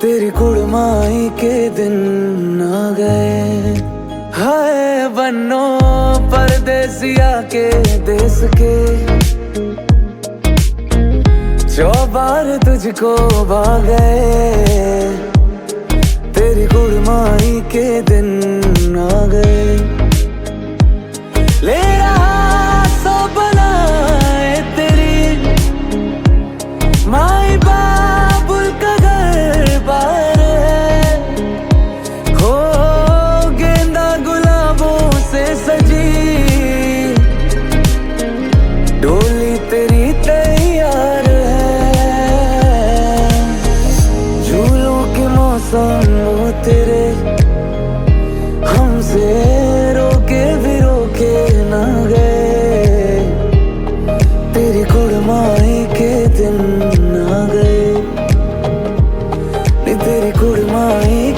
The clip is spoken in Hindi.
तेरी कुड़माई के दिन आ गए। हाय बन्नो परदेसिया के देश के, चौबार तुझको भागे। तेरी कुड़माई के दिन आ गए। ले रहा सो बनाए तेरी माई बाबुल का घर बार है। हो गेंदा गुलाबों से सजी डोली तेरी तैयार है। झूलों के मौसम वो तेरे हमसे रोके भी रोके ना गए। तेरी कुड़माई के दिन आ गए। तेरी कुड़माई